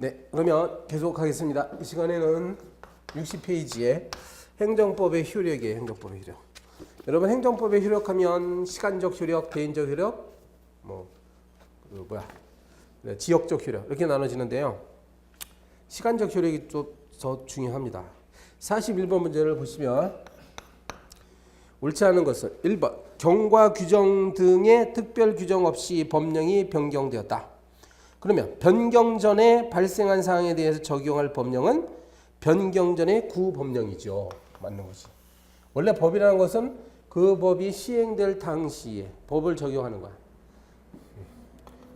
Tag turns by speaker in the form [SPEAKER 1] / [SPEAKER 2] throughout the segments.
[SPEAKER 1] 네, 그러면 계속 하겠습니다. 이 시간에는 60페이지에 행정법의 효력이에요. 행정법의 효력. 여러분 행정법의 효력하면 시간적 효력, 개인적 효력, 지역적 효력 이렇게 나눠지는데요. 시간적 효력이 좀 더 중요합니다. 41번 문제를 보시면 옳지 않은 것은 1번 경과 규정 등의 특별 규정 없이 법령이 변경되었다. 그러면 변경 전에 발생한 사항에 대해서 적용할 법령은 변경 전의 구법령이죠. 맞는 거지. 원래 법이라는 것은 그 법이 시행될 당시에 법을 적용하는 거야.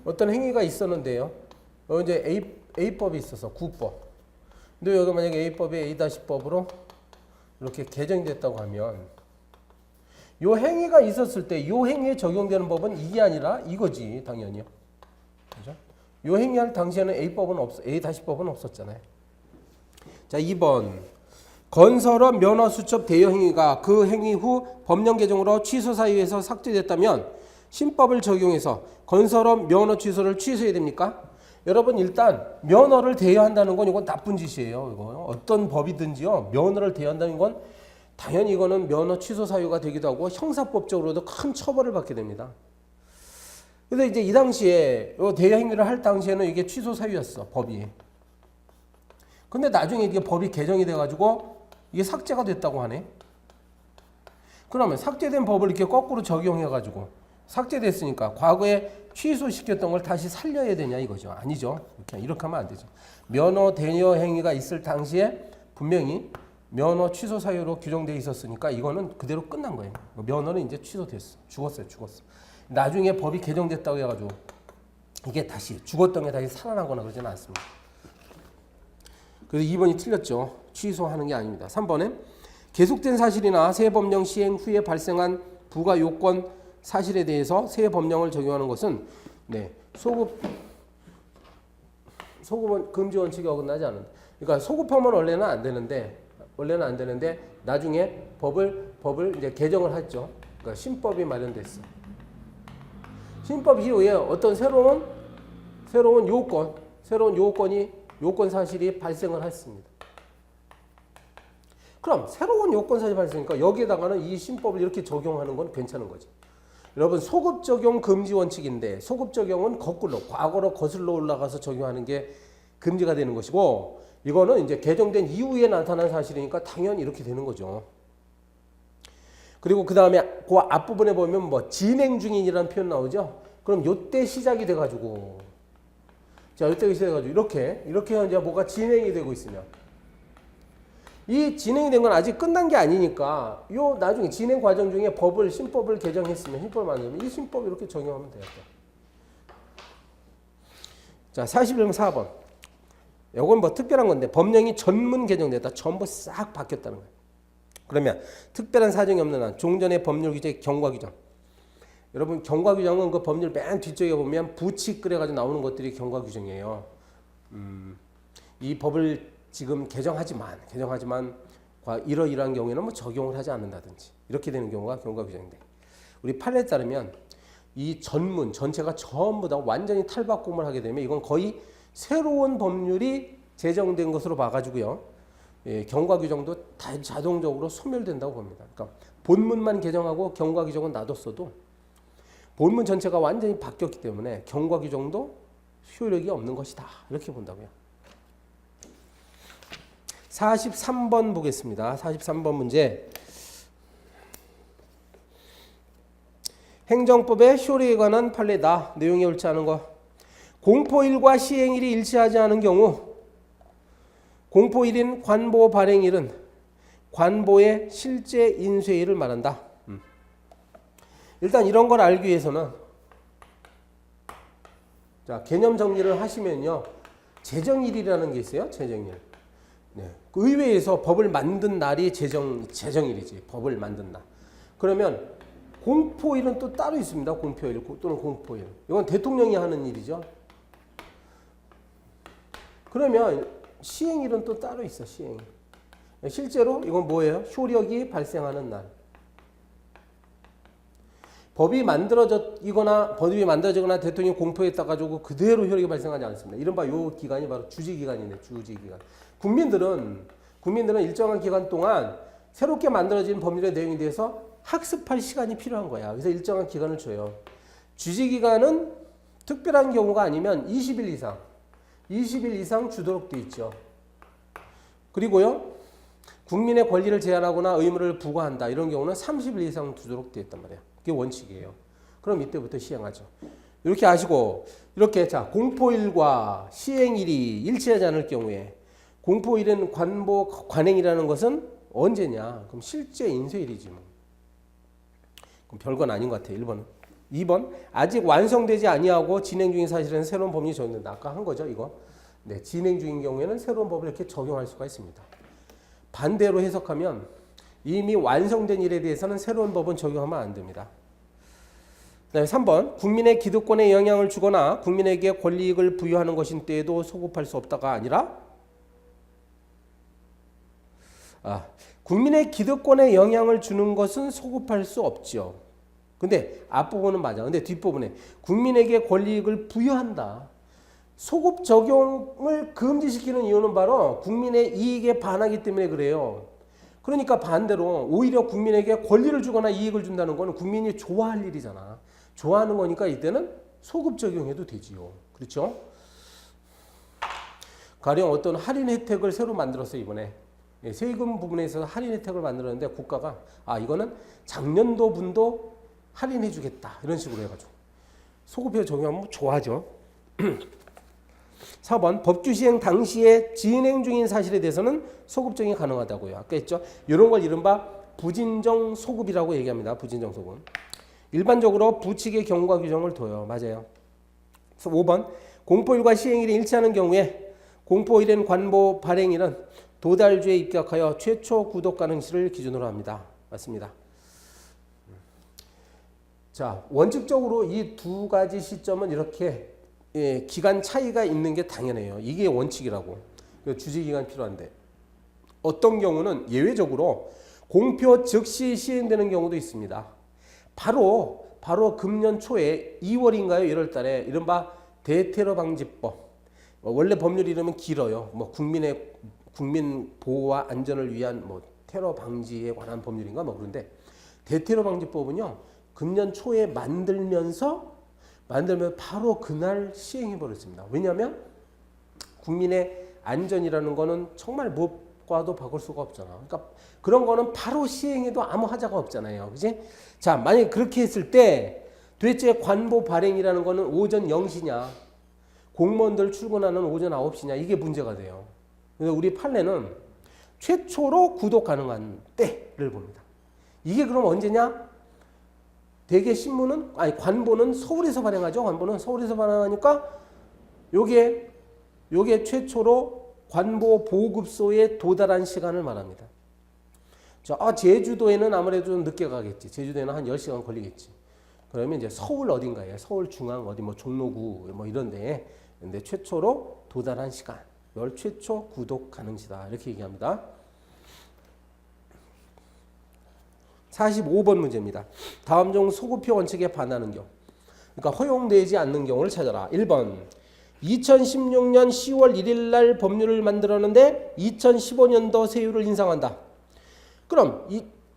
[SPEAKER 1] 어떤 행위가 있었는데요. 이제 A법이 있어서 구법. 근데 여기 만약에 A법이 A-법으로 이렇게 개정됐다고 하면 요 행위가 있었을 때 요 행위에 적용되는 법은 이게 아니라 이거지, 당연히요. 그죠? 요 행위할 당시에는 A-법은 없었잖아요. 자, 2번. 건설업 면허 수첩 대여 행위가 그 행위 후 법령 개정으로 취소 사유에서 삭제됐다면 신법을 적용해서 건설업 면허 취소를 취소해야 됩니까? 여러분 일단 면허를 대여한다는 건 이건 나쁜 짓이에요. 이거 어떤 법이든지요. 면허를 대여한다는 건 당연히 이거는 면허 취소 사유가 되기도 하고 형사법적으로도 큰 처벌을 받게 됩니다. 그래서 이제 이 당시에 대여 행위를 할 당시에는 이게 취소 사유였어, 법이. 근데 나중에 이게 법이 개정이 돼가지고 이게 삭제가 됐다고 하네. 그러면 삭제된 법을 이렇게 거꾸로 적용해가지고 삭제됐으니까 과거에 취소시켰던 걸 다시 살려야 되냐 이거죠. 아니죠. 이렇게 하면 안 되죠. 면허 대여 행위가 있을 당시에 분명히 면허 취소 사유로 규정되어 있었으니까 이거는 그대로 끝난 거예요. 면허는 이제 취소됐어. 죽었어요. 나중에 법이 개정됐다고 해가지고 이게 다시 죽었던 게 다시 살아나거나 그러지는 않습니다. 그래서 2번이 틀렸죠. 취소하는 게 아닙니다. 3번에 계속된 사실이나 새 법령 시행 후에 발생한 부가 요건 사실에 대해서 새 법령을 적용하는 것은 소급은 금지 원칙에 어긋나지 않는다. 그러니까 소급하면 원래는 안 되는데 나중에 법을 이제 개정을 했죠. 그러니까 신법이 마련됐어. 신법 이후에 어떤 새로운 요건 사실이 발생을 했습니다. 그럼 새로운 요건 사실이 발생하니까 여기에다가는 이 신법을 이렇게 적용하는 건 괜찮은 거지. 여러분 소급 적용 금지 원칙인데 소급 적용은 거꾸로 과거로 거슬러 올라가서 적용하는 게 금지가 되는 것이고 이거는 이제 개정된 이후에 나타난 사실이니까 당연히 이렇게 되는 거죠. 그리고 그 다음에 그 앞부분에 보면 진행 중인이라는 표현 나오죠. 그럼 요때 시작이 돼가지고 요때 시작해가지고 이렇게 이제 뭐가 진행이 되고 있으면 이 진행이 된 건 아직 끝난 게 아니니까 요 나중에 진행 과정 중에 신법을 개정했으면 신법을 만들면 이 신법 이렇게 적용하면 돼요. 자, 41번 4번. 요건 특별한 건데 법령이 전문 개정됐다. 전부 싹 바뀌었다는 거예요. 그러면 특별한 사정이 없는 한 종전의 법률 규제 경과 규정. 여러분 경과 규정은 그 법률 맨 뒤쪽에 보면 부칙 그래가지고 나오는 것들이 경과 규정이에요. 이 법을 지금 개정하지만 이러이러한 경우에는 적용을 하지 않는다든지 이렇게 되는 경우가 경과 규정인데 우리 판례에 따르면 이 전체가 전부 다 완전히 탈바꿈을 하게 되면 이건 거의 새로운 법률이 제정된 것으로 봐가지고요. 경과 규정도 다 자동적으로 소멸된다고 봅니다. 그러니까 본문만 개정하고 경과 규정은 놔뒀어도 본문 전체가 완전히 바뀌었기 때문에 경과 규정도 효력이 없는 것이다. 이렇게 본다고요. 43번 보겠습니다. 43번 문제. 행정법의 효력에 관한 판례다. 내용이 옳지 않은 거. 공포일과 시행일이 일치하지 않은 경우 공포일인 관보 발행일은 관보의 실제 인쇄일을 말한다. 일단 이런 걸 알기 위해서는 자, 개념 정리를 하시면요. 제정일이라는 게 있어요. 제정일. 그 의회에서 법을 만든 날이 제정일이지. 법을 만든 날. 그러면 공포일은 또 따로 있습니다. 공표일 또는 공포일. 이건 대통령이 하는 일이죠. 그러면 시행일은 또 따로 있어. 시행일. 실제로 이건 뭐예요? 효력이 발생하는 날. 법이 만들어지거나 대통령이 공포했다 가지고 그대로 효력이 발생하지 않습니다. 이른바 요 기간이 바로 주지기간이네. 주지기간. 국민들은 일정한 기간 동안 새롭게 만들어진 법률의 내용에 대해서 학습할 시간이 필요한 거야. 그래서 일정한 기간을 줘요. 주지기간은 특별한 경우가 아니면 20일 이상 주도록 돼 있죠. 그리고요, 국민의 권리를 제한하거나 의무를 부과한다. 이런 경우는 30일 이상 두도록 되어 있단 말이에요. 그게 원칙이에요. 그럼 이때부터 시행하죠. 이렇게 아시고, 이렇게 자, 공포일과 시행일이 일치하지 않을 경우에 공포일은 관행이라는 것은 언제냐? 그럼 실제 인쇄일이지 뭐. 그럼 별건 아닌 것 같아요. 1번은. 2번, 아직 완성되지 아니하고 진행 중인 사실은 새로운 법률이 적용된다. 아까 한 거죠, 이거. 네, 진행 중인 경우에는 새로운 법을 이렇게 적용할 수가 있습니다. 반대로 해석하면 이미 완성된 일에 대해서는 새로운 법은 적용하면 안 됩니다. 그다음에 3번, 국민의 기득권에 영향을 주거나 국민에게 권리익을 부여하는 것인 때에도 소급할 수 없다가 아니라 국민의 기득권에 영향을 주는 것은 소급할 수 없죠. 근데 앞부분은 맞아. 근데 뒷부분에 국민에게 권리익을 부여한다. 소급 적용을 금지시키는 이유는 바로 국민의 이익에 반하기 때문에 그래요. 그러니까 반대로 오히려 국민에게 권리를 주거나 이익을 준다는 거는 국민이 좋아할 일이잖아. 좋아하는 거니까 이때는 소급 적용해도 되지요. 그렇죠? 가령 어떤 할인 혜택을 새로 만들었어요, 이번에. 세금 부분에 있어서 할인 혜택을 만들었는데 국가가 이거는 작년도 분도 할인해 주겠다. 이런 식으로 해가지고 소급해 적용하면 좋아하죠. 4번, 법규 시행 당시에 진행 중인 사실에 대해서는 소급 적용이 가능하다고요. 아까 했죠. 이런 걸 이른바 부진정 소급이라고 얘기합니다. 부진정 소급. 일반적으로 부칙의 경과 규정을 둬요. 맞아요. 그래서 5번, 공포일과 시행일이 일치하는 경우에 공포일은 관보 발행일은 도달주에 입각하여 최초 구독 가능시를 기준으로 합니다. 맞습니다. 자, 원칙적으로 이 두 가지 시점은 이렇게 기간 차이가 있는 게 당연해요. 이게 원칙이라고. 주지기간 필요한데 어떤 경우는 예외적으로 공표 즉시 시행되는 경우도 있습니다. 바로 금년 초에 2월인가요? 1월 달에 이른바 대테러 방지법. 원래 법률 이름은 길어요. 뭐 국민 보호와 안전을 위한 뭐 테러 방지에 관한 법률인가 뭐 그런데 대테러 방지법은요. 금년 초에 만들면 바로 그날 시행해 버렸습니다. 왜냐하면 국민의 안전이라는 거는 정말 무엇과도 바꿀 수가 없잖아. 그러니까 그런 거는 바로 시행해도 아무 하자가 없잖아요. 그지? 자, 만약에 그렇게 했을 때 도대체 관보 발행이라는 거는 오전 0시냐 공무원들 출근하는 오전 9시냐 이게 문제가 돼요. 그래서 우리 판례는 최초로 구독 가능한 때를 봅니다. 이게 그럼 언제냐? 대개 관보는 서울에서 발행하죠. 관보는 서울에서 발행하니까 요게 최초로 관보 보급소에 도달한 시간을 말합니다. 제주도에는 아무래도 좀 늦게 가겠지. 제주도에는 한 10시간 걸리겠지. 그러면 이제 서울 어딘가에 서울 중앙 어디 뭐 종로구 뭐 이런 데에 근데 최초로 도달한 시간. 열 최초 구독 가능시다. 이렇게 얘기합니다. 45번 문제입니다. 다음 중 소급표 원칙에 반하는 경우. 그러니까 허용되지 않는 경우를 찾아라. 1번. 2016년 10월 1일 날 법률을 만들었는데 2015년도 세율을 인상한다. 그럼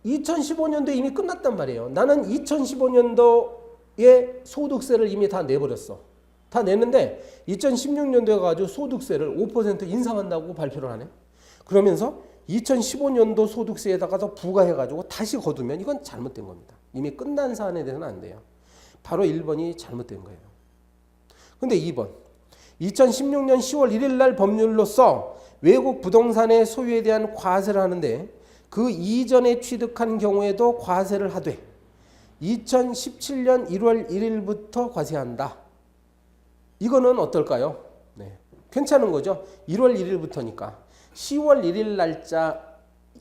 [SPEAKER 1] 2015년도에 이미 끝났단 말이에요. 나는 2015년도에 소득세를 이미 다 내버렸어. 다 냈는데 2016년도에 가지고 소득세를 5% 인상한다고 발표를 하네. 그러면서 2015년도 소득세에다가 더 부과해가지고 다시 거두면 이건 잘못된 겁니다. 이미 끝난 사안에 대해서는 안 돼요. 바로 1번이 잘못된 거예요. 근데 2번. 2016년 10월 1일 날 법률로서 외국 부동산의 소유에 대한 과세를 하는데 그 이전에 취득한 경우에도 과세를 하되 2017년 1월 1일부터 과세한다. 이거는 어떨까요? 네, 괜찮은 거죠. 1월 1일부터니까 10월 1일 날짜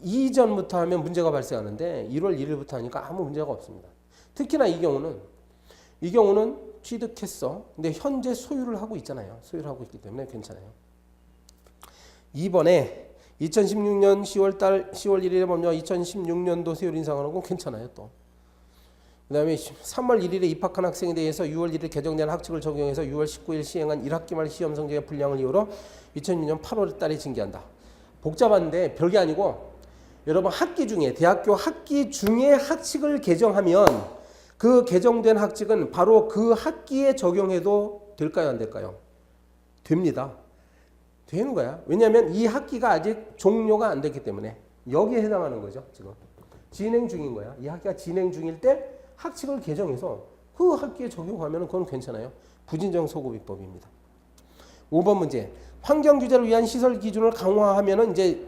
[SPEAKER 1] 이전부터 하면 문제가 발생하는데 1월 1일부터 하니까 아무 문제가 없습니다. 특히나 이 경우는 취득했어. 근데 현재 소유를 하고 있잖아요. 소유를 하고 있기 때문에 괜찮아요. 2번에 2016년 10월 1일에 법률 2016년도 세율 인상하는 건 괜찮아요. 또 그 다음에 3월 1일에 입학한 학생에 대해서 6월 1일 개정된 학칙을 적용해서 6월 19일 시행한 1학기 말 시험 성적의 불량을 이유로 2006년 8월 달에 징계한다. 복잡한데 별게 아니고 여러분 학기 중에 대학교 학기 중에 학칙을 개정하면 그 개정된 학칙은 바로 그 학기에 적용해도 될까요? 안 될까요? 됩니다. 되는 거야. 왜냐하면 이 학기가 아직 종료가 안 됐기 때문에 여기에 해당하는 거죠. 지금 진행 중인 거야. 이 학기가 진행 중일 때 학칙을 개정해서 그 학기에 적용하면 그건 괜찮아요. 부진정 소급입법입니다. 5번 문제. 환경 규제를 위한 시설 기준을 강화하면은 이제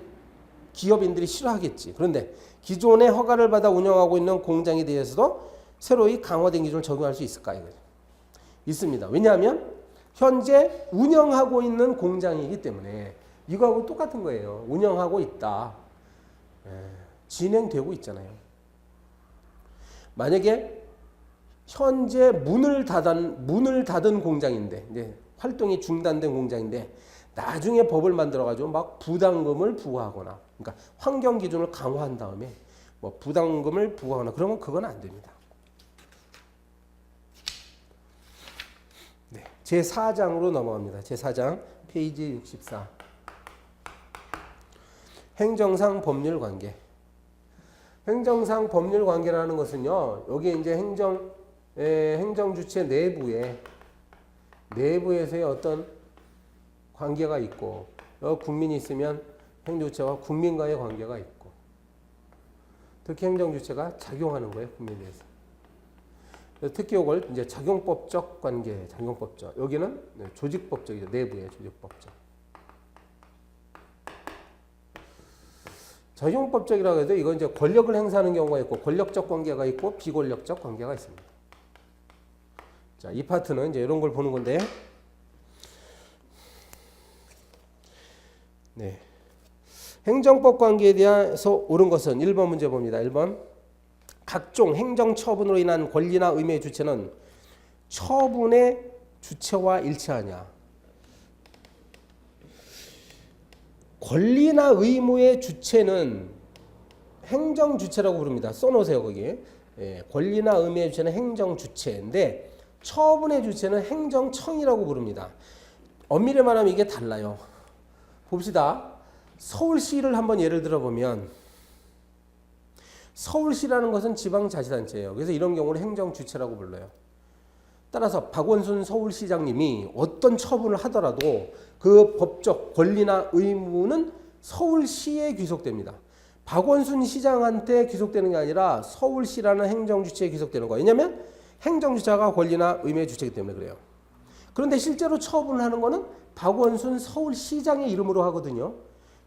[SPEAKER 1] 기업인들이 싫어하겠지. 그런데 기존에 허가를 받아 운영하고 있는 공장에 대해서도 새로이 강화된 기준을 적용할 수 있을까? 이거죠. 있습니다. 왜냐하면 현재 운영하고 있는 공장이기 때문에 이거하고 똑같은 거예요. 운영하고 있다. 진행되고 있잖아요. 만약에 현재 문을 닫은 공장인데 이제 활동이 중단된 공장인데 나중에 법을 만들어 가지고 막 부담금을 부과하거나 그러니까 환경 기준을 강화한 다음에 뭐 부담금을 부과하거나 그러면 그건 안 됩니다. 네, 제4장으로 넘어갑니다. 제4장 페이지 64. 행정상 법률 관계. 행정상 법률 관계라는 것은요. 여기 이제 행정 주체 내부에서의 어떤 관계가 있고 국민이 있으면 행정주체와 국민과의 관계가 있고 특히 행정주체가 작용하는 거예요. 국민에 대해서. 특히 이걸 이제 작용법적 관계, 작용법적. 여기는 조직법적이죠. 내부의 조직법적. 작용법적이라고 해도 이건 이제 권력을 행사하는 경우가 있고 권력적 관계가 있고 비권력적 관계가 있습니다. 자, 이 파트는 이제 이런 걸 보는 건데, 네. 행정법 관계에 대해서 옳은 것은 1번 문제 봅니다. 1번. 각종 행정 처분으로 인한 권리나 의무의 주체는 처분의 주체와 일치하냐. 권리나 의무의 주체는 행정 주체라고 부릅니다. 써놓으세요 거기. 예, 권리나 의무의 주체는 행정 주체인데 처분의 주체는 행정청이라고 부릅니다. 엄밀히 말하면 이게 달라요. 봅시다. 서울시를 한번 예를 들어보면 서울시라는 것은 지방자치단체예요. 그래서 이런 경우를 행정주체라고 불러요. 따라서 박원순 서울시장님이 어떤 처분을 하더라도 그 법적 권리나 의무는 서울시에 귀속됩니다. 박원순 시장한테 귀속되는 게 아니라 서울시라는 행정주체에 귀속되는 거예요. 왜냐하면 행정주체가 권리나 의무의 주체이기 때문에 그래요. 그런데 실제로 처분을 하는 거는 박원순 서울시장의 이름으로 하거든요.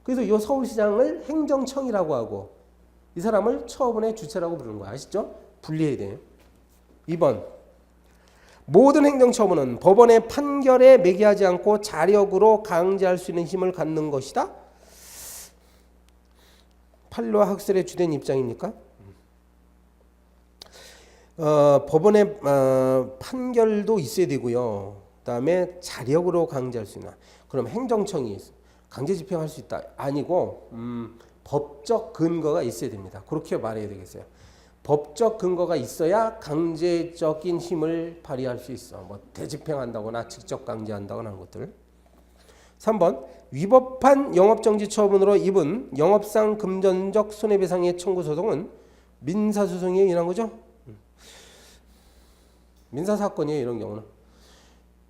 [SPEAKER 1] 그래서 이 서울시장을 행정청이라고 하고 이 사람을 처분의 주체라고 부르는 거야. 아시죠? 분리해야 돼요. 2번. 모든 행정처분은 법원의 판결에 매개하지 않고 자력으로 강제할 수 있는 힘을 갖는 것이다. 판례와 학설의 주된 입장입니까? 법원의 판결도 있어야 되고요. 그다음에 자력으로 강제할 수 있나? 그럼 행정청이 강제 집행할 수 있다. 아니고 법적 근거가 있어야 됩니다. 그렇게 말해야 되겠어요. 법적 근거가 있어야 강제적인 힘을 발휘할 수 있어. 뭐 대집행한다거나 직접 강제한다거나 하는 것들. 3번. 위법한 영업정지 처분으로 입은 영업상 금전적 손해배상의 청구 소송은 민사소송에 의한 거죠. 민사사건이에요. 이런 경우는.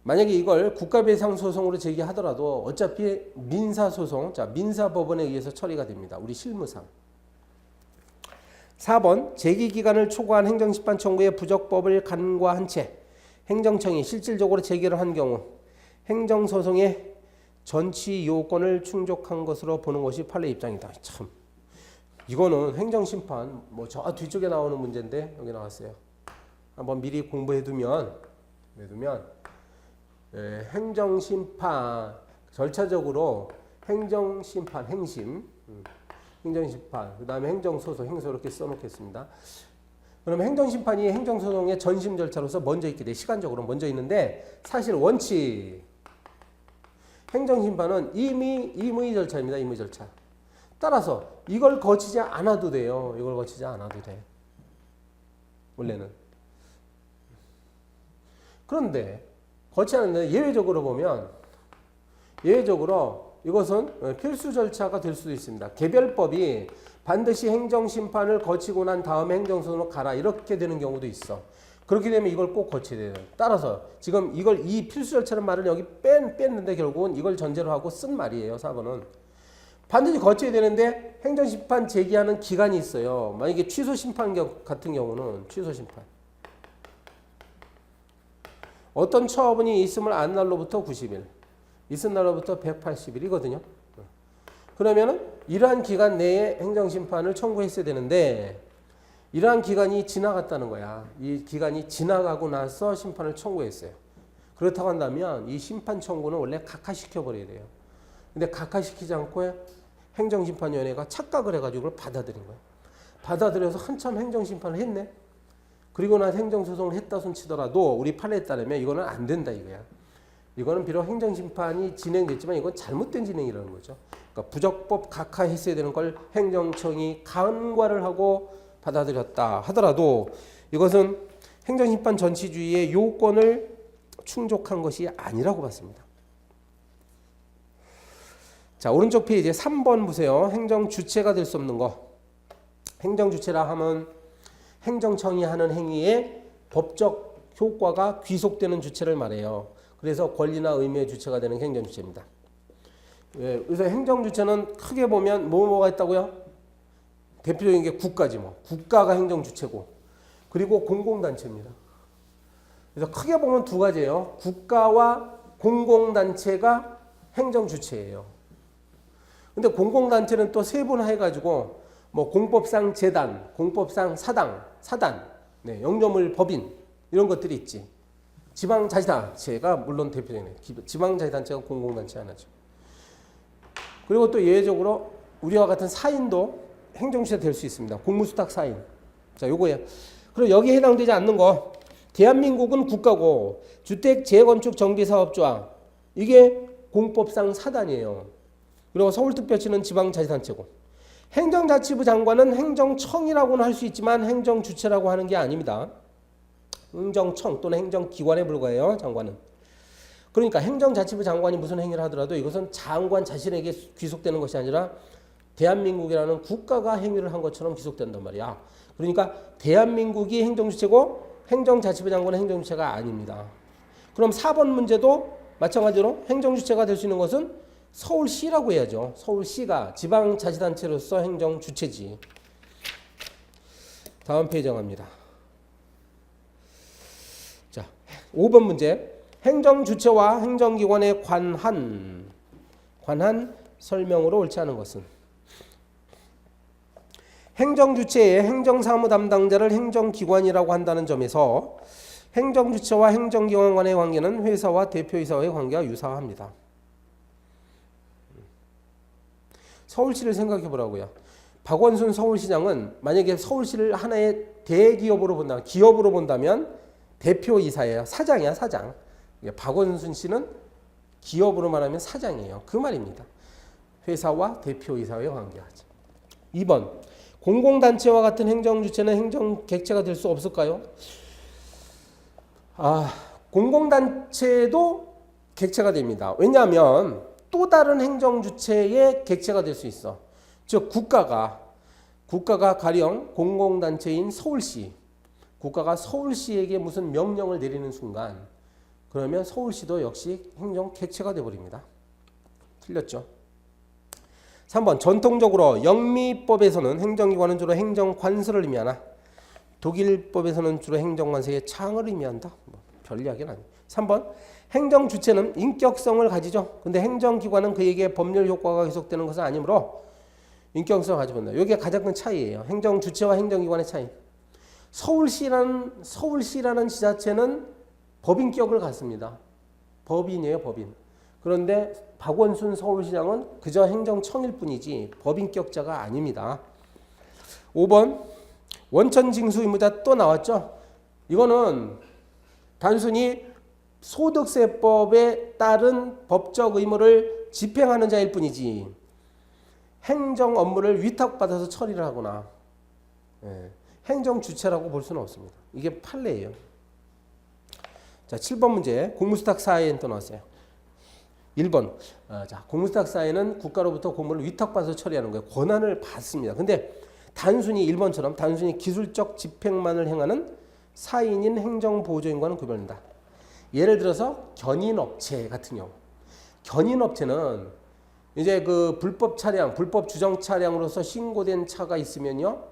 [SPEAKER 1] 만약에 이걸 국가배상소송으로 제기하더라도 어차피 민사소송, 자 민사법원에 의해서 처리가 됩니다. 우리 실무상. 4번. 제기기간을 초과한 행정심판 청구의 부적법을 간과한 채 행정청이 실질적으로 제기를 한 경우 행정소송의 전치 요건을 충족한 것으로 보는 것이 판례 입장이다. 참 이거는 행정심판 뭐 저 뒤쪽에 나오는 문제인데 여기 나왔어요. 한번 미리 공부해두면 행정심판 절차적으로 행정심판 행정심판 그 다음에 행정소송 행소 이렇게 써놓겠습니다. 그러면 행정심판이 행정소송의 전심 절차로서 먼저 있게 돼. 시간적으로 먼저 있는데 사실 원칙 행정심판은 임의 절차입니다. 임의 절차. 따라서 이걸 거치지 않아도 돼요. 이걸 거치지 않아도 돼. 원래는. 그런데 그렇지 않은데 예외적으로 보면 이것은 필수 절차가 될 수도 있습니다. 개별법이 반드시 행정심판을 거치고 난 다음에 행정소송으로 가라 이렇게 되는 경우도 있어. 그렇게 되면 이걸 꼭 거쳐야 돼요. 따라서 지금 이 필수 절차는 말을 여기 뺐는데 결국은 이걸 전제로 하고 쓴 말이에요. 4번은. 반드시 거쳐야 되는데 행정심판 제기하는 기간이 있어요. 만약에 취소심판 같은 경우는 취소심판. 어떤 처분이 있음을 안 날로부터 90일, 있은 날로부터 180일이거든요. 그러면은 이러한 기간 내에 행정심판을 청구했어야 되는데 이러한 기간이 지나갔다는 거야. 이 기간이 지나가고 나서 심판을 청구했어요. 그렇다고 한다면 이 심판 청구는 원래 각하시켜버려야 돼요. 근데 각하시키지 않고 행정심판위원회가 착각을 해가지고 그걸 받아들인 거예요. 받아들여서 한참 행정심판을 했네. 그리고 나서 행정소송을 했다 손 치더라도 우리 판례에 따르면 이거는 안 된다 이거야. 이거는 비록 행정심판이 진행됐지만 이건 잘못된 진행이라는 거죠. 그러니까 부적법 각하했어야 되는 걸 행정청이 간과를 하고 받아들였다 하더라도 이것은 행정심판 전치주의의 요건을 충족한 것이 아니라고 봤습니다. 자, 오른쪽 페이지에 3번 보세요. 행정주체가 될 수 없는 거. 행정주체라 하면 행정청이 하는 행위에 법적 효과가 귀속되는 주체를 말해요. 그래서 권리나 의무의 주체가 되는 행정주체입니다. 그래서 행정주체는 크게 보면 뭐가 있다고요? 대표적인 게 국가지 뭐. 국가가 행정주체고 그리고 공공단체입니다. 그래서 크게 보면 두 가지예요. 국가와 공공단체가 행정주체예요. 근데 공공단체는 또 세분화해가지고 뭐 공법상 재단, 공법상 사단, 네, 영조물 법인 이런 것들이 있지. 지방자치단체가 물론 대표적이네. 지방자치단체가 공공단체 하나죠. 그리고 또 예외적으로 우리와 같은 사인도 행정주체 될 수 있습니다. 공무수탁 사인. 자, 요거예요. 그리고 여기에 해당되지 않는 거. 대한민국은 국가고 주택 재건축 정비사업조항 이게 공법상 사단이에요. 그리고 서울특별시는 지방자치단체고 행정자치부 장관은 행정청이라고는 할 수 있지만 행정주체라고 하는 게 아닙니다. 행정청 또는 행정기관에 불과해요. 장관은. 그러니까 행정자치부 장관이 무슨 행위를 하더라도 이것은 장관 자신에게 귀속되는 것이 아니라 대한민국이라는 국가가 행위를 한 것처럼 귀속된단 말이야. 그러니까 대한민국이 행정주체고 행정자치부 장관은 행정주체가 아닙니다. 그럼 4번 문제도 마찬가지로 행정주체가 될 수 있는 것은 서울시라고 해야죠. 서울시가 지방자치단체로서 행정주체지. 다음 페이지 갑니다. 자, 5번 문제. 행정주체와 행정기관의 관한 설명으로 옳지 않은 것은 행정주체의 행정사무 담당자를 행정기관이라고 한다는 점에서 행정주체와 행정기관 간의 관계는 회사와 대표이사와의 관계가 유사합니다. 서울시를 생각해 보라고요. 박원순 서울시장은 만약에 서울시를 하나의 대기업으로 본다면, 기업으로 본다면 대표이사예요. 사장이야, 사장. 박원순 씨는 기업으로 말하면 사장이에요. 그 말입니다. 회사와 대표이사와의 관계하죠. 2번. 공공단체와 같은 행정주체는 행정객체가 될 수 없을까요? 공공단체도 객체가 됩니다. 왜냐하면 또 다른 행정주체의 객체가 될 수 있어. 즉 국가가 가령 공공단체인 서울시, 국가가 서울시에게 무슨 명령을 내리는 순간 그러면 서울시도 역시 행정객체가 되어버립니다. 틀렸죠? 3번 전통적으로 영미법에서는 행정기관은 주로 행정관서를 의미하나 독일법에서는 주로 행정관서의 창을 의미한다. 별 이야기는 아니에요. 3번 행정주체는 인격성을 가지죠. 근데 행정기관은 그에게 법률 효과가 계속되는 것은 아니므로 인격성을 가지고 있다. 이게 가장 큰 차이예요. 행정주체와 행정기관의 차이. 서울시라는 지자체는 법인격을 갖습니다. 법인이에요, 법인. 그런데 박원순 서울시장은 그저 행정청일 뿐이지 법인격자가 아닙니다. 5번 원천징수 의무자 또 나왔죠. 이거는 단순히 소득세법에 따른 법적 의무를 집행하는 자일 뿐이지 행정 업무를 위탁받아서 처리를 하거나 행정주체라고 볼 수는 없습니다. 이게 판례예요. 자, 7번 문제. 공무수탁 사회엔 또 나왔어요. 1번. 자, 공무수탁 사회는 국가로부터 공무를 위탁받아서 처리하는 거예요. 권한을 받습니다. 근데 단순히 1번처럼 단순히 기술적 집행만을 행하는 사인인 행정보조인과는 구별된다. 예를 들어서 견인업체 같은 경우. 견인업체는 이제 그 불법 차량, 불법 주정 차량으로서 신고된 차가 있으면요.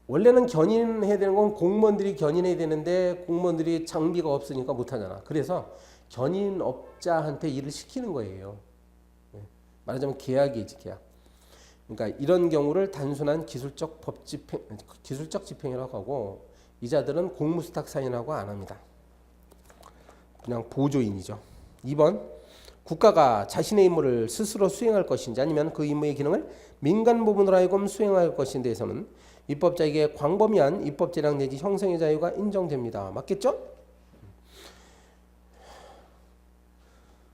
[SPEAKER 1] 원래는 견인해야 되는 건 공무원들이 견인해야 되는데 공무원들이 장비가 없으니까 못하잖아. 그래서 견인업자한테 일을 시키는 거예요. 말하자면 계약이지, 계약. 그러니까 이런 경우를 단순한 기술적 집행이라고 하고 이자들은 공무수탁 사인이라고 안 합니다. 그냥 보조인이죠. 2번. 국가가 자신의 임무를 스스로 수행할 것인지 아니면 그 임무의 기능을 민간 부문으로 하여금 수행할 것인 데에서는 입법자에게 광범위한 입법 재량 내지 형성의 자유가 인정됩니다. 맞겠죠?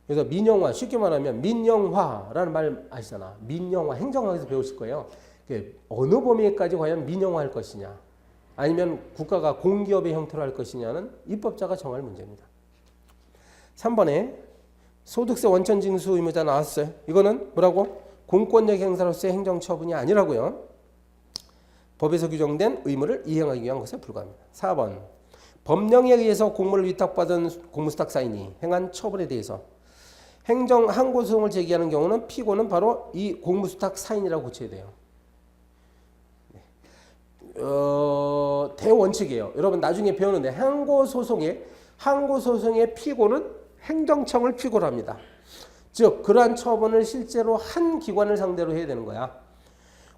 [SPEAKER 1] 그래서 민영화, 쉽게 말하면 민영화라는 말 아시잖아. 민영화, 행정학에서 배우실 거예요. 어느 범위까지 과연 민영화할 것이냐 아니면 국가가 공기업의 형태로 할 것이냐는 입법자가 정할 문제입니다. 3번에 소득세 원천징수 의무자 나왔어요. 이거는 뭐라고? 공권력 행사로서의 행정처분이 아니라고요. 법에서 규정된 의무를 이행하기 위한 것에 불과합니다. 4번. 법령에 의해서 공무를 위탁받은 공무수탁 사인이 행한 처분에 대해서 행정 항고소송을 제기하는 경우는 피고는 바로 이 공무수탁 사인이라고 고쳐야 돼요. 대원칙이에요. 여러분 나중에 배우는데 항고소송의 피고는 행정청을 피고로 합니다. 즉 그러한 처분을 실제로 한 기관을 상대로 해야 되는 거야.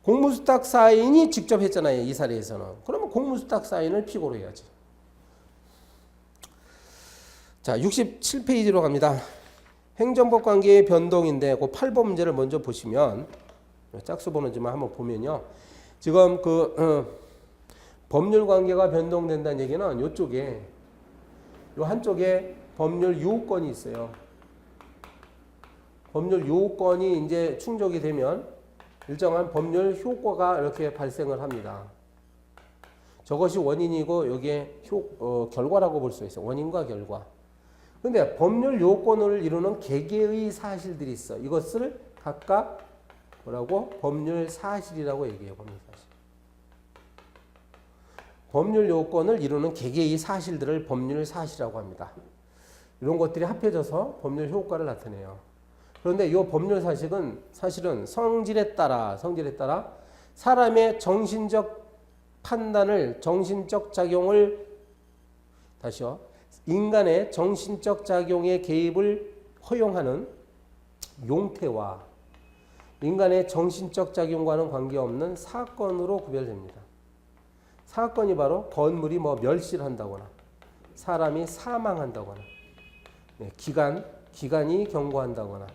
[SPEAKER 1] 공무수탁 사인이 직접 했잖아요. 이 사례에서는. 그러면 공무수탁 사인을 피고로 해야지. 자, 67페이지로 갑니다. 행정법 관계의 변동인데 그 8번 문제를 먼저 보시면 짝수 번호지만 한번 보면요. 지금 법률 관계가 변동된다는 얘기는 이쪽에 요 한쪽에 법률 요건이 있어요. 법률 요건이 이제 충족이 되면 일정한 법률 효과가 이렇게 발생을 합니다. 저것이 원인이고 여기에 결과라고 볼 수 있어요. 원인과 결과. 그런데 법률 요건을 이루는 개개의 사실들이 있어. 이것을 각각 뭐라고? 법률 사실이라고 얘기해요. 법률 사실. 법률 요건을 이루는 개개의 사실들을 법률 사실이라고 합니다. 이런 것들이 합해져서 법률 효과를 나타내요. 그런데 이 법률 사실은 성질에 따라 사람의 정신적 판단을, 정신적 작용을, 다시요. 인간의 정신적 작용의 개입을 허용하는 용태와 인간의 정신적 작용과는 관계없는 사건으로 구별됩니다. 사건이 바로 건물이 멸실을 한다거나 사람이 사망한다거나 기관이 경고한다거나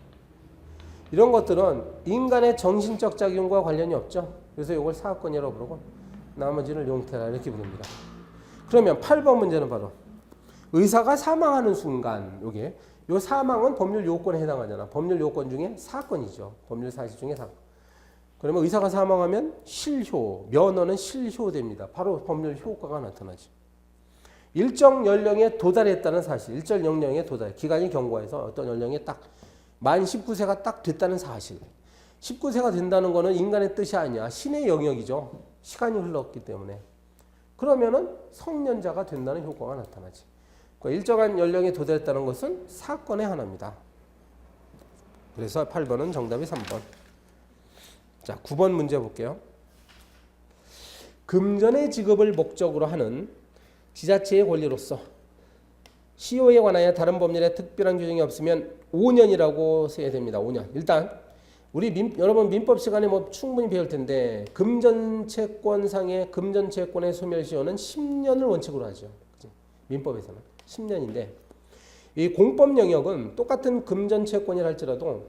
[SPEAKER 1] 이런 것들은 인간의 정신적 작용과 관련이 없죠. 그래서 이걸 사건이라고 부르고 나머지를 용태라 이렇게 부릅니다. 그러면 8번 문제는 바로 의사가 사망하는 순간 요 사망은 법률 요건에 해당하잖아. 법률 요건 중에 사건이죠. 법률 사실 중에 사건. 그러면 의사가 사망하면 실효, 면허는 실효됩니다. 바로 법률 효과가 나타나죠. 일정 연령에 도달했다는 사실, 일정 연령에 도달, 기관이 경고해서 어떤 연령에 딱 만 19세가 딱 됐다는 사실. 19세가 된다는 것은 인간의 뜻이 아니야. 신의 영역이죠. 시간이 흘렀기 때문에. 그러면은 성년자가 된다는 효과가 나타나지. 그러니까 일정한 연령에 도달했다는 것은 사건의 하나입니다. 그래서 8번은 정답이 3번. 자, 9번 문제 볼게요. 금전의 지급을 목적으로 하는 지자체의 권리로서 시효에 관하여 다른 법률에 특별한 규정이 없으면 5년이라고 써야 됩니다. 5년. 일단 여러분 민법 시간에 충분히 배울 텐데 금전채권상의 금전채권의 소멸시효는 10년을 원칙으로 하죠. 민법에서는 10년인데 이 공법 영역은 똑같은 금전채권이라 할지라도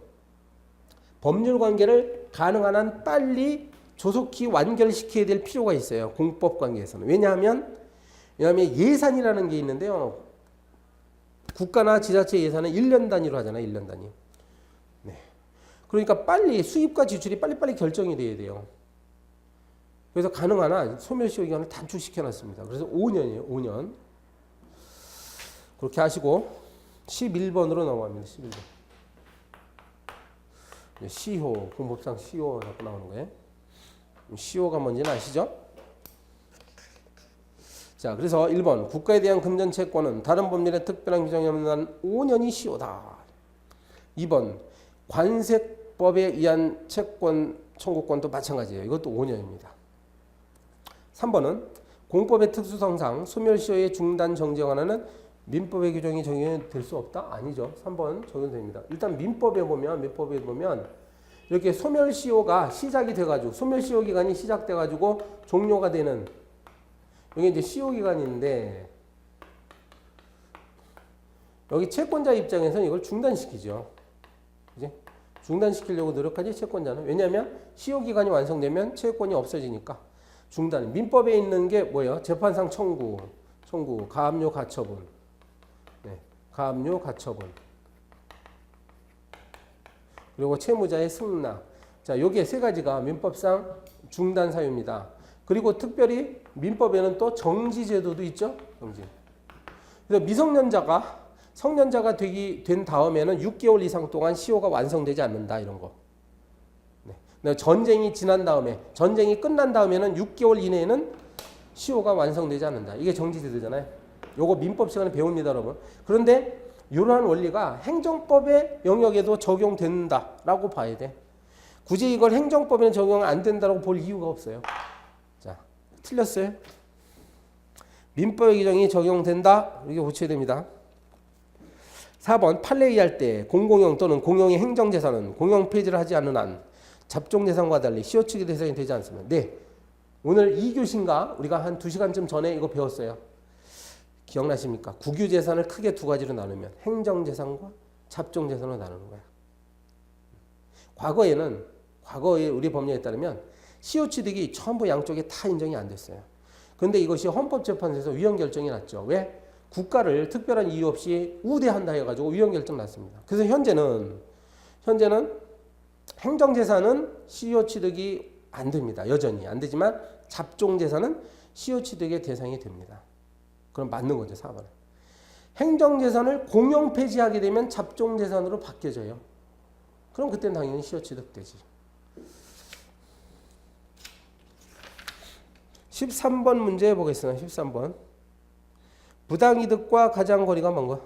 [SPEAKER 1] 법률 관계를 가능한 한 빨리 조속히 완결시켜야 될 필요가 있어요. 공법 관계에서는. 왜냐하면 예산이라는 게 있는데요. 국가나 지자체 예산은 1년 단위로 하잖아요. 1년 단위. 네. 그러니까 빨리 수입과 지출이 빨리빨리 결정이 돼야 돼요. 그래서 가능한 한 소멸시효 기간을 단축시켜 놨습니다. 그래서 5년이에요. 5년. 그렇게 하시고 11번으로 넘어갑니다. 11번. 시효, 공법상 시효 자꾸 나오는 거예요. 시효가 뭔지는 아시죠? 자, 그래서 1번 국가에 대한 금전 채권은 다른 법률에 특별한 규정이 없는 한 5년이 시효다. 2번 관세법에 의한 채권 청구권도 마찬가지예요. 이것도 5년입니다. 3번은 공법의 특수성상 소멸시효의 중단 정지에 관한은 민법의 규정이 적용될 수 없다? 아니죠. 3번 적용됩니다. 일단 민법에 보면 이렇게 소멸시효가 시작이 돼가지고 소멸시효 기간이 시작돼가지고 종료가 되는 여기 이제 시효 기간인데 여기 채권자 입장에서는 이걸 중단시키죠. 그지? 중단시키려고 노력하지 채권자는. 왜냐하면 시효 기간이 완성되면 채권이 없어지니까 중단. 민법에 있는 게 뭐예요? 재판상 청구, 가압류 가처분, 가압류 가처분. 그리고 채무자의 승낙. 자, 요게 세 가지가 민법상 중단 사유입니다. 그리고 특별히 민법에는 또 정지 제도도 있죠. 정지. 그래서 미성년자가 성년자가 된 다음에는 6개월 이상 동안 시효가 완성되지 않는다. 이런 거. 네. 전쟁이 지난 다음에 전쟁이 끝난 다음에는 6개월 이내에는 시효가 완성되지 않는다. 이게 정지 제도잖아요. 요거 민법 시간에 배웁니다, 여러분. 그런데 이러한 원리가 행정법의 영역에도 적용된다라고 봐야 돼. 굳이 이걸 행정법에는 적용 안 된다고 볼 이유가 없어요. 자, 틀렸어요. 민법의 규정이 적용된다. 이렇게 고쳐야 됩니다. 4번 판례 이할 때 공공용 또는 공용의 행정재산은 공용 폐지를 하지 않는 한 잡종재산과 달리 시효측의 대상이 되지 않습니다. 네, 오늘 2교시인가 우리가 한 2시간쯤 전에 이거 배웠어요. 기억나십니까? 국유재산을 크게 두 가지로 나누면 행정재산과 잡종재산으로 나누는 거야. 과거에 우리 법령에 따르면 시효취득이 전부 양쪽에 다 인정이 안 됐어요. 그런데 이것이 헌법재판소에서 위헌 결정이 났죠. 왜? 국가를 특별한 이유 없이 우대한다 해가지고 위헌 결정 났습니다. 그래서 현재는 행정재산은 시효취득이 안 됩니다. 여전히 안 되지만 잡종재산은 시효취득의 대상이 됩니다. 그럼 맞는 거죠. 4번은. 행정재산을 공용 폐지하게 되면 잡종재산으로 바뀌어져요. 그럼 그때는 당연히 시효취득되지. 13번 문제 보겠습니다. 13번. 부당이득과 가장거리가 뭔가?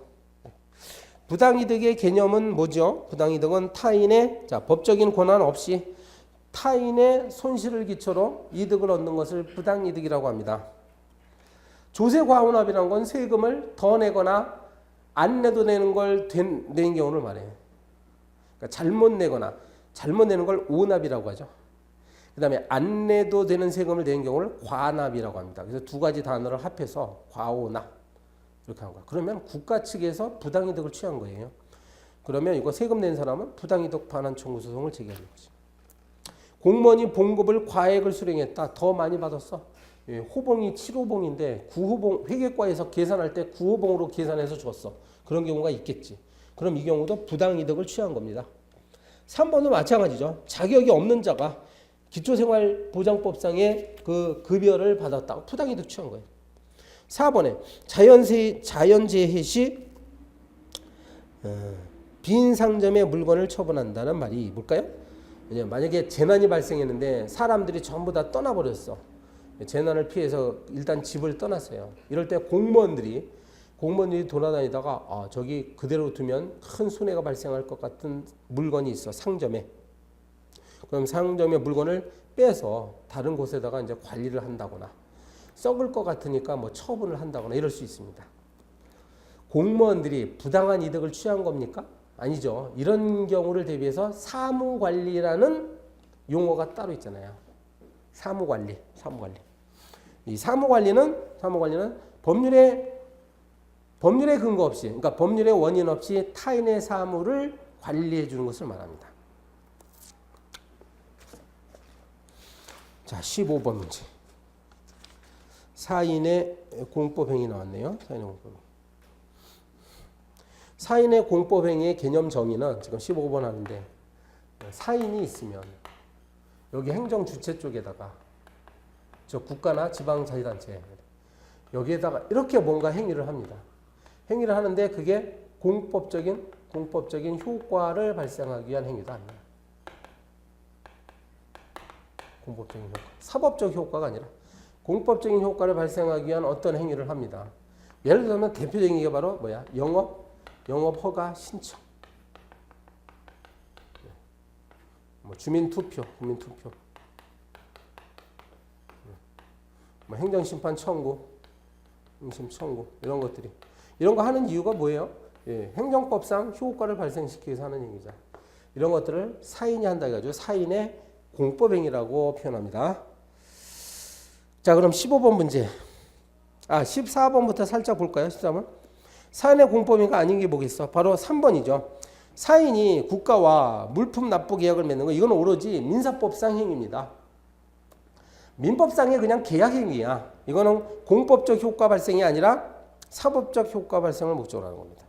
[SPEAKER 1] 부당이득의 개념은 뭐죠? 부당이득은 타인의 법적인 권한 없이 타인의 손실을 기초로 이득을 얻는 것을 부당이득이라고 합니다. 조세과운합이라는 건 세금을 더 내거나 안 내도 내는 걸 낸 경우를 말해요. 그러니까 잘못 내는 걸 오납이라고 하죠. 그 다음에 안 내도 되는 세금을 낸 경우를 과납이라고 합니다. 그래서 두 가지 단어를 합해서 과오납 이렇게 한 거야. 그러면 국가 측에서 부당이득을 취한 거예요. 그러면 이거 세금 낸 사람은 부당이득 반환 청구 소송을 제기하는 거지. 공무원이 봉급을 과액을 수령했다. 더 많이 받았어. 호봉이 7호봉인데 9호봉 회계과에서 계산할 때 9호봉으로 계산해서 줬어. 그런 경우가 있겠지. 그럼 이 경우도 부당이득을 취한 겁니다. 3번은 마찬가지죠. 자격이 없는 자가 기초생활보장법상의 그 급여를 받았다고 부당이득 취한 거예요. 4번에 자연재해 시 빈 상점의 물건을 처분한다는 말이 뭘까요? 만약에 재난이 발생했는데 사람들이 전부 다 떠나버렸어. 재난을 피해서 일단 집을 떠났어요. 이럴 때 공무원들이 돌아다니다가 저기 그대로 두면 큰 손해가 발생할 것 같은 물건이 있어. 상점에. 그럼 상점의 물건을 빼서 다른 곳에다가 이제 관리를 한다거나 썩을 것 같으니까 뭐 처분을 한다거나 이럴 수 있습니다. 공무원들이 부당한 이득을 취한 겁니까? 아니죠. 이런 경우를 대비해서 사무관리라는 용어가 따로 있잖아요. 사무관리. 이 사무관리는 법률의 근거 없이, 그러니까 법률의 원인 없이 타인의 사무를 관리해 주는 것을 말합니다. 자, 15번 문제. 사인의 공법행위 나왔네요. 사인의 공법행위의 개념 정의는 지금 15번 하는데 사인이 있으면 여기 행정주체 쪽에다가 저 국가나 지방자치단체 여기에다가 이렇게 뭔가 행위를 합니다. 행위를 하는데 그게 공법적인 효과를 발생하기 위한 행위도 아니에요. 공법적인 효과. 사법적 효과가 아니라 공법적인 효과를 발생하기 위한 어떤 행위를 합니다. 예를 들면 대표적인 게 바로 뭐야? 영업 허가 신청. 뭐 주민투표. 뭐 행정심판 청구, 응심 청구 이런 것들이 이런 거 하는 이유가 뭐예요? 예, 행정법상 효과를 발생시키기 위해서 하는 얘기죠. 이런 것들을 사인이 한다 해가지고 사인의 공법행위라고 표현합니다. 자, 그럼 15번 문제. 14번부터 살짝 볼까요? 13번. 사인의 공법행위가 아닌 게 뭐겠어? 바로 3번이죠. 사인이 국가와 물품 납부 계약을 맺는 거 이건 오로지 민사법상 행위입니다. 민법상의 그냥 계약 행위야. 이거는 공법적 효과 발생이 아니라 사법적 효과 발생을 목적으로 하는 겁니다.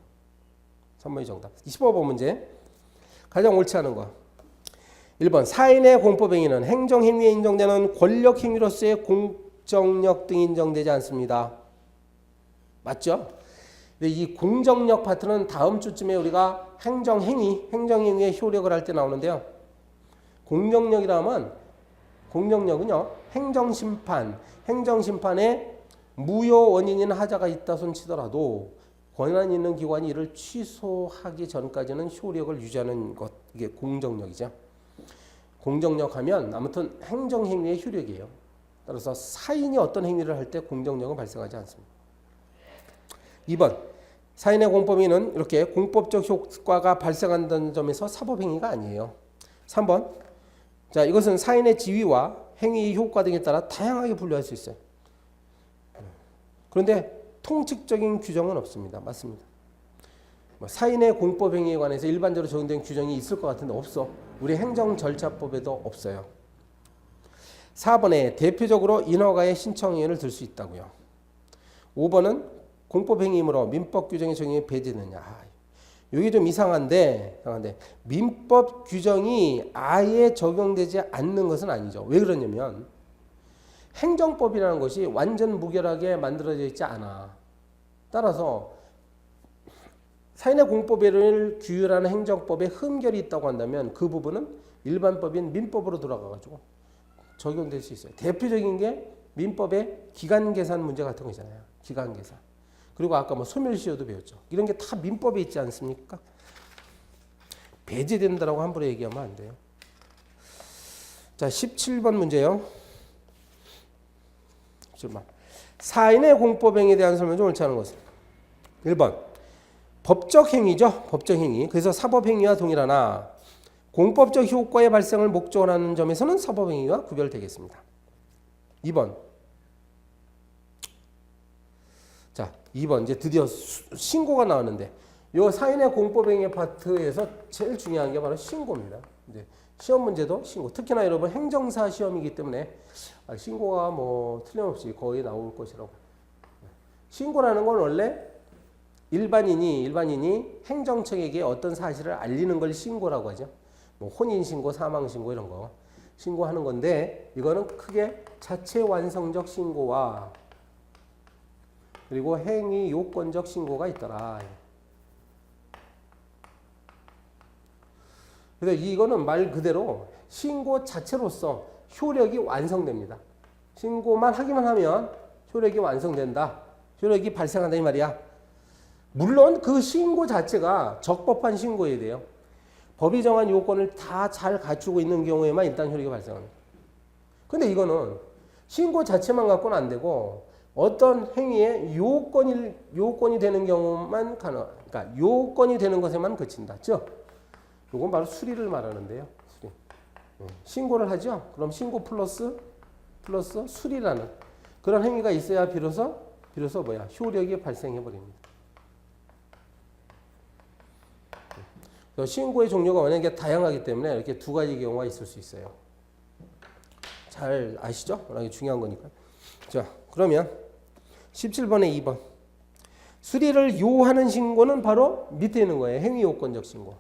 [SPEAKER 1] 3번이 정답. 15번 문제. 가장 옳지 않은 거. 1번 사인의 공법행위는 행정행위에 인정되는 권력행위로서의 공정력 등이 인정되지 않습니다. 맞죠? 근데 이 공정력 파트는 다음 주쯤에 우리가 행정행위의 효력을 할 때 나오는데요. 공정력이라면 공정력은요. 행정심판에 무효 원인인 하자가 있다 손치더라도 권한 있는 기관이 이를 취소하기 전까지는 효력을 유지하는 것. 이게 공정력이죠. 공정력 하면 아무튼 행정행위의 효력이에요. 따라서 사인이 어떤 행위를 할 때 공정력은 발생하지 않습니다. 2번 사인의 공법행위는 이렇게 공법적 효과가 발생한다는 점에서 사법행위가 아니에요. 3번 자 이것은 사인의 지위와 행위의 효과 등에 따라 다양하게 분류할 수 있어요. 그런데 통칙적인 규정은 없습니다. 맞습니다. 사인의 공법행위에 관해서 일반적으로 적용된 규정이 있을 것 같은데 없어. 우리 행정절차법에도 없어요. 4번에 대표적으로 인허가의 신청의견을 들 수 있다고요. 5번은 공법행위이므로 민법 규정의 적용이 배제되느냐. 이게 좀 이상한데 민법 규정이 아예 적용되지 않는 것은 아니죠. 왜 그러냐면 행정법이라는 것이 완전 무결하게 만들어져 있지 않아. 따라서 사인의 공법을 규율하는 행정법에 흠결이 있다고 한다면 그 부분은 일반법인 민법으로 돌아가가지고 적용될 수 있어요. 대표적인 게 민법의 기간계산 문제 같은 거 있잖아요. 기간계산. 그리고 아까 소멸시효도 배웠죠. 이런 게 다 민법에 있지 않습니까? 배제된다라고 함부로 얘기하면 안 돼요. 자, 17번 문제요. 17번. 사인의 공법행위에 대한 설명 좀 옳지 않은 것은 1번 법적 행위죠. 법적 행위. 그래서 사법행위와 동일하나 공법적 효과의 발생을 목적으로 하는 점에서는 사법행위와 구별되겠습니다. 2번. 자, 2번 이제 드디어 신고가 나왔는데 이 사인의 공법행위 파트에서 제일 중요한 게 바로 신고입니다. 이제 시험 문제도 신고. 특히나 여러분 행정사 시험이기 때문에 신고가 틀림없이 거의 나올 것이라고. 신고라는 건 원래 일반인이 행정청에게 어떤 사실을 알리는 걸 신고라고 하죠. 혼인신고, 사망신고 이런 거 신고하는 건데 이거는 크게 자체 완성적 신고와 그리고 행위 요건적 신고가 있더라. 그래서 이거는 말 그대로 신고 자체로서 효력이 완성됩니다. 신고만 하기만 하면 효력이 완성된다. 효력이 발생한다 이 말이야. 물론 그 신고 자체가 적법한 신고여야 돼요. 법이 정한 요건을 다 잘 갖추고 있는 경우에만 일단 효력이 발생합니다. 근데 이거는 신고 자체만 갖고는 안 되고 어떤 행위에 요건이 되는 경우만 그러니까 요건이 되는 것에만 그친다. 즉, 이건 바로 수리를 말하는데요. 수리. 신고를 하죠. 그럼 신고 플러스 수리라는 그런 행위가 있어야 비로소 효력이 발생해 버립니다. 신고의 종류가 워낙에 다양하기 때문에 이렇게 두 가지 경우가 있을 수 있어요. 잘 아시죠? 워낙에 중요한 거니까. 자, 그러면 17번에 2번. 수리를 요하는 신고는 바로 밑에 있는 거예요. 행위요건적 신고.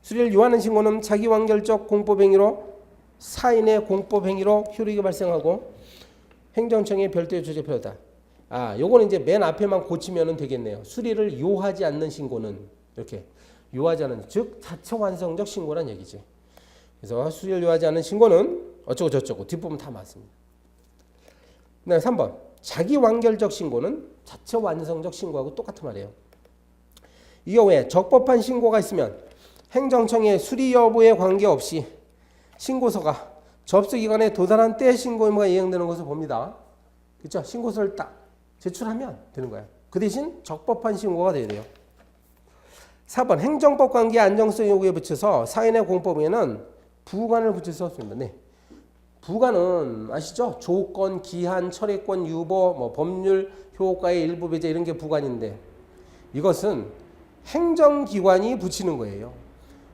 [SPEAKER 1] 수리를 요하는 신고는 자기완결적 공법행위로 사인의 공법행위로 효력이 발생하고 행정청의 별도의 조치 필요하다. 요거는 이제 맨 앞에만 고치면 되겠네요. 수리를 요하지 않는 신고는 이렇게 요하지 않은, 즉 자체 완성적 신고란 얘기지. 그래서 수리를 요하지 않는 신고는 어쩌고 저쩌고 뒷부분 다 맞습니다. 네, 3번 자기 완결적 신고는 자체 완성적 신고하고 똑같은 말이에요. 이 경우에 적법한 신고가 있으면 행정청의 수리 여부에 관계없이 신고서가 접수기간에 도달한 때 신고 의무가 이행되는 것을 봅니다. 그렇죠? 신고서를 딱 제출하면 되는 거예요. 그 대신 적법한 신고가 돼야 돼요. 4번 행정법 관계 안정성 요구에 붙여서 사인의 공법에는 부관을 붙일 수 없습니다. 네. 부관은 아시죠? 조건, 기한, 철회권, 유보, 법률, 효과의 일부 배제 이런 게 부관인데 이것은 행정기관이 붙이는 거예요.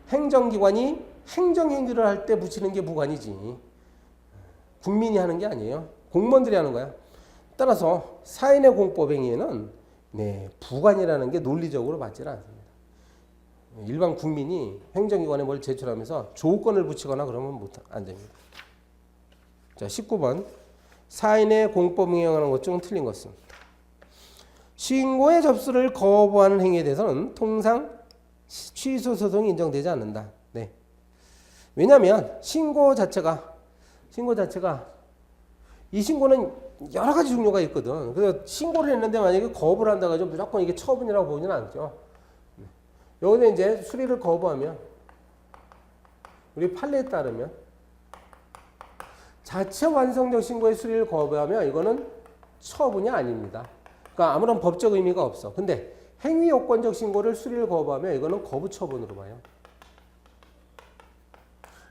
[SPEAKER 1] 행정기관이 행정행위를 할 때 붙이는 게 부관이지. 국민이 하는 게 아니에요. 공무원들이 하는 거야. 따라서 사인의 공법행위에는 부관이라는 게 논리적으로 맞지는 않습니다. 일반 국민이 행정기관에 뭘 제출하면서 조건을 붙이거나 그러면 안 됩니다. 자, 19번 사인의 공법행위하는 것 중 틀린 것은 신고의 접수를 거부하는 행위에 대해서는 통상 취소 소송이 인정되지 않는다. 네. 왜냐하면 신고 자체가 이 신고는 여러 가지 종류가 있거든. 그래서 신고를 했는데 만약에 거부를 한다고 해서 무조건 이게 처분이라고 보지는 않죠. 여기서 이제 수리를 거부하면 우리 판례에 따르면 자체 완성적 신고의 수리를 거부하면 이거는 처분이 아닙니다. 그러니까 아무런 법적 의미가 없어. 근데 행위 요건적 신고를 수리를 거부하면 이거는 거부 처분으로 봐요.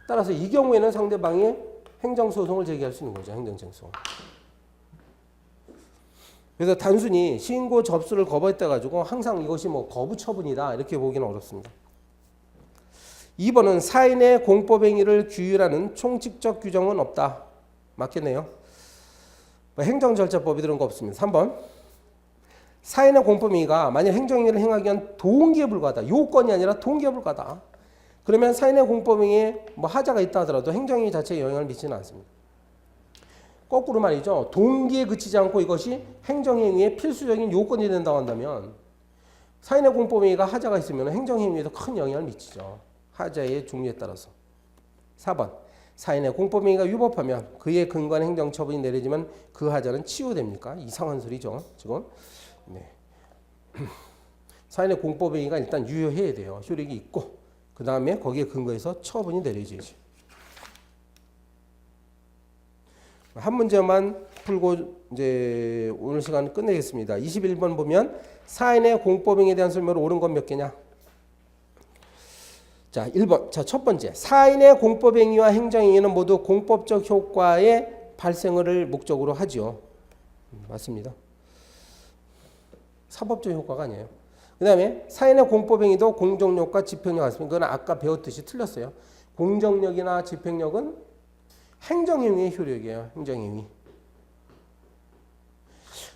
[SPEAKER 1] 따라서 이 경우에는 상대방이 행정소송을 제기할 수 있는 거죠. 행정쟁소. 그래서 단순히 신고 접수를 거부했다 가지고 항상 이것이 거부 처분이다 이렇게 보기는 어렵습니다. 2번은 사인의 공법행위를 규율하는 총칙적 규정은 없다. 맞겠네요. 행정절차법이 들은 거 없습니다. 3번 사인의 공법행위가 만약 행정행위를 행하기 위한 동기에 불과하다. 요건이 아니라 동기에 불과하다. 그러면 사인의 공법행위에 하자가 있다 하더라도 행정행위 자체에 영향을 미치지는 않습니다. 거꾸로 말이죠. 동기에 그치지 않고 이것이 행정행위의 필수적인 요건이 된다고 한다면 사인의 공법행위가 하자가 있으면 행정행위에도 큰 영향을 미치죠. 하자의 종류에 따라서. 4번 사인의 공법행위가 위법하면 그에 근거한 행정처분이 내려지면 그 하자는 치유됩니까? 이상한 소리죠. 지금. 네. 사인의 공법행위가 일단 유효해야 돼요. 효력이 있고 그 다음에 거기에 근거해서 처분이 내려지지. 한 문제만 풀고 이제 오늘 시간 끝내겠습니다. 21번 보면 사인의 공법행위에 대한 설명으로 옳은 건 몇 개냐? 자, 1번. 자, 첫 번째. 사인의 공법행위와 행정행위는 모두 공법적 효과의 발생을 목적으로 하죠. 맞습니다. 사법적 효과가 아니에요. 그 다음에 사인의 공법행위도 공정력과 집행력 같습니다. 그건 아까 배웠듯이 틀렸어요. 공정력이나 집행력은 행정행위의 효력이에요. 행정행위.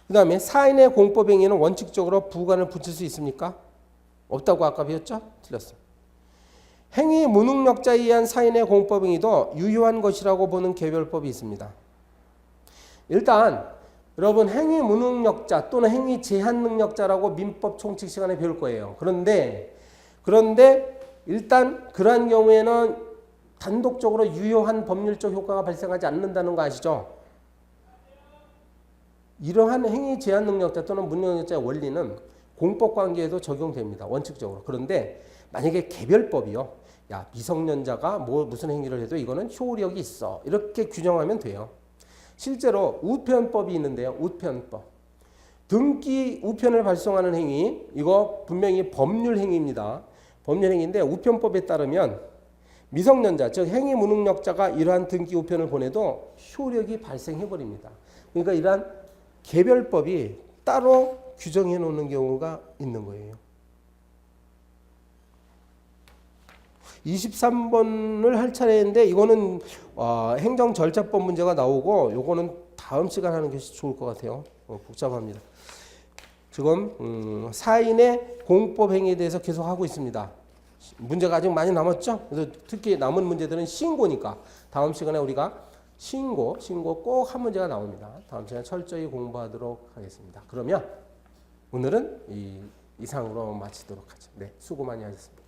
[SPEAKER 1] 그 다음에 사인의 공법행위는 원칙적으로 부관을 붙일 수 있습니까? 없다고 아까 배웠죠? 틀렸어요. 행위 무능력자에 의한 사인의 공법행위도 유효한 것이라고 보는 개별법이 있습니다. 일단 여러분 행위 무능력자 또는 행위 제한 능력자라고 민법 총칙 시간에 배울 거예요. 그런데 일단 그러한 경우에는 단독적으로 유효한 법률적 효과가 발생하지 않는다는 거 아시죠? 이러한 행위 제한 능력자 또는 무능력자의 원리는 공법 관계에도 적용됩니다. 원칙적으로. 그런데 만약에 개별법이요. 야, 미성년자가 무슨 행위를 해도 이거는 효력이 있어. 이렇게 규정하면 돼요. 실제로 우편법이 있는데요. 우편법. 등기 우편을 발송하는 행위, 이거 분명히 법률 행위입니다. 법률 행위인데 우편법에 따르면 미성년자, 즉 행위 무능력자가 이러한 등기 우편을 보내도 효력이 발생해버립니다. 그러니까 이러한 개별법이 따로 규정해 놓는 경우가 있는 거예요. 23번을 할 차례인데 이거는 행정절차법 문제가 나오고 요거는 다음 시간 하는 것이 좋을 것 같아요. 복잡합니다. 지금 사인의 공법행위에 대해서 계속 하고 있습니다. 문제가 아직 많이 남았죠? 그래서 특히 남은 문제들은 신고니까 다음 시간에 우리가 신고 꼭 한 문제가 나옵니다. 다음 시간에 철저히 공부하도록 하겠습니다. 그러면 오늘은 이상으로 마치도록 하죠. 네, 수고 많이 하셨습니다.